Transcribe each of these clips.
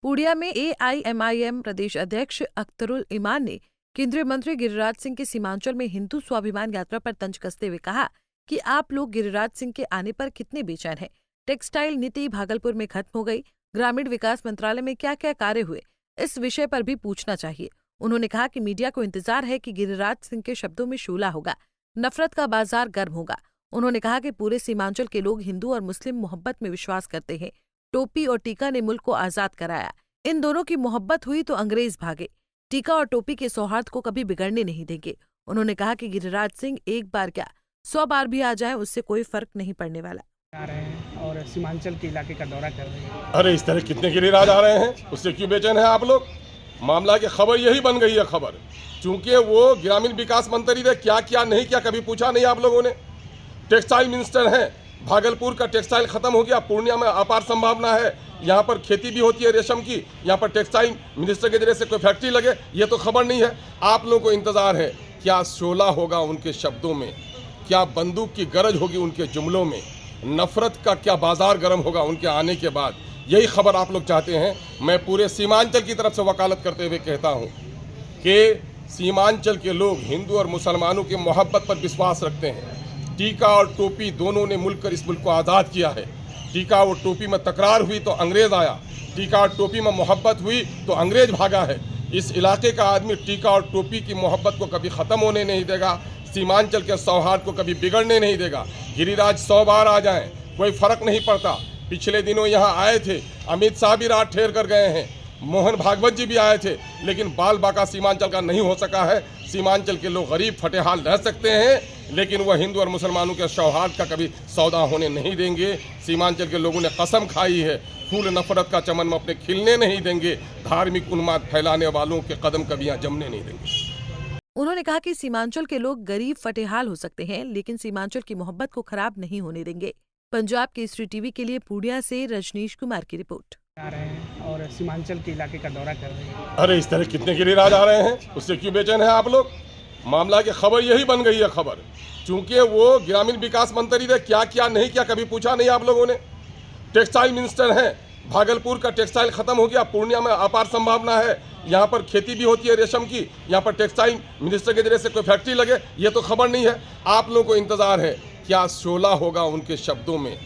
पूर्णिया में AIMIM प्रदेश अध्यक्ष अख्तरुल ईमान ने केंद्रीय मंत्री गिरिराज सिंह के सीमांचल में हिंदू स्वाभिमान यात्रा पर तंज कसते हुए कहा कि आप लोग गिरिराज सिंह के आने पर कितने बेचैन हैं। टेक्सटाइल नीति भागलपुर में खत्म हो गई, ग्रामीण विकास मंत्रालय में क्या क्या कार्य हुए, इस विषय पर भी पूछना चाहिए। उन्होंने कहा कि मीडिया को इंतजार है कि गिरिराज सिंह के शब्दों में शोला होगा, नफरत का बाजार गर्म होगा। उन्होंने कहा कि पूरे सीमांचल के लोग हिंदू और मुस्लिम मोहब्बत में विश्वास करते हैं। टोपी और टीका ने मुल्क को आजाद कराया, इन दोनों की मोहब्बत हुई तो अंग्रेज भागे। टीका और टोपी के सौहार्द को कभी बिगड़ने नहीं देंगे। उन्होंने कहा कि गिरिराज सिंह एक बार क्या 100 बार भी आ जाएं, उससे कोई फर्क नहीं पड़ने वाला। आ रहे हैं और सीमांचल के इलाके का दौरा कर रहे हैं। अरे इस तरह कितने गिरिराज आ रहे हैं, उससे क्यों बेचैन हैं आप लोग। मामला की खबर यही बन गई है खबर, चूंकि वो ग्रामीण विकास मंत्री थे, क्या क्या नहीं क्या कभी पूछा नहीं आप लोगों ने। टेक्सटाइल मिनिस्टर हैं, भागलपुर का टेक्सटाइल खत्म हो गया, पूर्णिया में अपार संभावना है, यहाँ पर खेती भी होती है रेशम की, यहाँ पर टेक्सटाइल मिनिस्टर के जरिए से कोई फैक्ट्री लगे, ये तो खबर नहीं है। आप लोगों को इंतजार है, क्या शोला होगा उनके शब्दों में, क्या बंदूक की गरज होगी उनके जुमलों में, नफरत का क्या बाजार गर्म होगा उनके आने के बाद। यही खबर आप लोग चाहते हैं। मैं पूरे सीमांचल की तरफ से वकालत करते हुए कहता हूँ कि सीमांचल के लोग हिंदू और मुसलमानों की मोहब्बत पर विश्वास रखते हैं। टीका और टोपी दोनों ने मिलकर इस मुल्क को आज़ाद किया है। टीका और टोपी में तकरार हुई तो अंग्रेज़ आया, टीका और टोपी में मोहब्बत हुई तो अंग्रेज भागा है। इस इलाके का आदमी टीका और टोपी की मोहब्बत को कभी ख़त्म होने नहीं देगा, सीमांचल के सौहार्द को कभी बिगड़ने नहीं देगा। गिरिराज 100 बार आ जाएं, कोई फ़र्क नहीं पड़ता। पिछले दिनों यहाँ आए थे, अमित शाह भी रात ठहर कर गए हैं, मोहन भागवत जी भी आए थे, लेकिन बाल बाका सीमांचल का नहीं हो सका है। सीमांचल के लोग गरीब फटेहाल रह सकते हैं, लेकिन वह हिंदू और मुसलमानों के सौहार्द का कभी सौदा होने नहीं देंगे। सीमांचल के लोगों ने कसम खाई है, फूल नफरत का चमन में अपने खिलने नहीं देंगे, धार्मिक उन्माद फैलाने वालों के कदम कभी यहाँ जमने नहीं देंगे। उन्होंने कहा कि सीमांचल के लोग गरीब फटेहाल हो सकते हैं, लेकिन सीमांचल की मोहब्बत को खराब नहीं होने देंगे। पंजाब केसरी टीवी के लिए पूर्णिया से रजनीश कुमार की रिपोर्ट। आ रहे हैं और सीमांचल के इलाके का दौरा कर रहे हैं। अरे इस तरह कितने गिरिराज आ रहे हैं, उससे क्यों बेचैन हैं आप लोग। मामला की खबर यही बन गई है खबर, चूंकि वो ग्रामीण विकास मंत्री थे, क्या क्या नहीं क्या कभी पूछा नहीं आप लोगों ने। टेक्सटाइल मिनिस्टर हैं, भागलपुर का टेक्सटाइल खत्म हो गया, पूर्णिया में अपार संभावना है, यहाँ पर खेती भी होती है रेशम की, यहाँ पर टेक्सटाइल मिनिस्टर के जरिए से कोई फैक्ट्री लगे, ये तो खबर नहीं है। आप लोगों को इंतजार है, क्या शोला होगा उनके शब्दों में,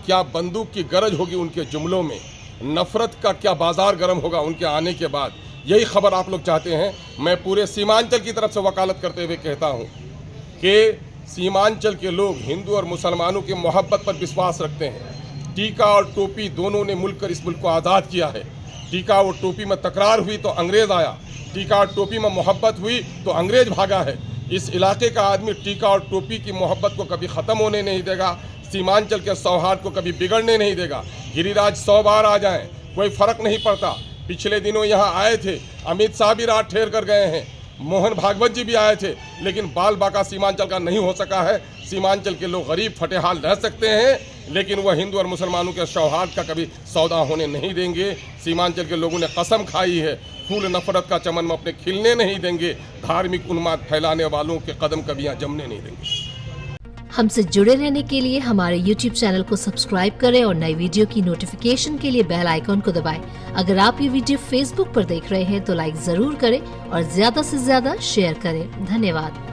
क्या बंदूक की गरज होगी उनके जुमलों में, नफरत का क्या बाजार गर्म होगा उनके आने के बाद। यही खबर आप लोग चाहते हैं। मैं पूरे सीमांचल की तरफ से वकालत करते हुए कहता हूँ कि सीमांचल के लोग हिंदू और मुसलमानों की मोहब्बत पर विश्वास रखते हैं। टीका और टोपी दोनों ने मिलकर इस मुल्क को आज़ाद किया है। टीका और टोपी में तकरार हुई तो अंग्रेज़ आया, टीका और टोपी में मोहब्बत हुई तो अंग्रेज भागा है। इस इलाके का आदमी टीका और टोपी की मोहब्बत को कभी ख़त्म होने नहीं देगा, सीमांचल के सौहार्द को कभी बिगड़ने नहीं देगा। गिरिराज 100 बार आ जाएं, कोई फ़र्क नहीं पड़ता। पिछले दिनों यहाँ आए थे, अमित शाह भी रात ठहर कर गए हैं, मोहन भागवत जी भी आए थे, लेकिन बाल बाका सीमांचल का नहीं हो सका है। सीमांचल के लोग गरीब फटेहाल रह सकते हैं, लेकिन वह हिंदू और मुसलमानों के सौहार्द का कभी सौदा होने नहीं देंगे। सीमांचल के लोगों ने कसम खाई है, फूल नफरत का चमन में अपने खिलने नहीं देंगे, धार्मिक उन्माद फैलाने वालों के कदम कभी यहाँ जमने नहीं देंगे। हमसे जुड़े रहने के लिए हमारे YouTube चैनल को सब्सक्राइब करें और नई वीडियो की नोटिफिकेशन के लिए बेल आइकॉन को दबाएं। अगर आप ये वीडियो Facebook पर देख रहे हैं तो लाइक जरूर करें और ज्यादा से ज्यादा शेयर करें। धन्यवाद।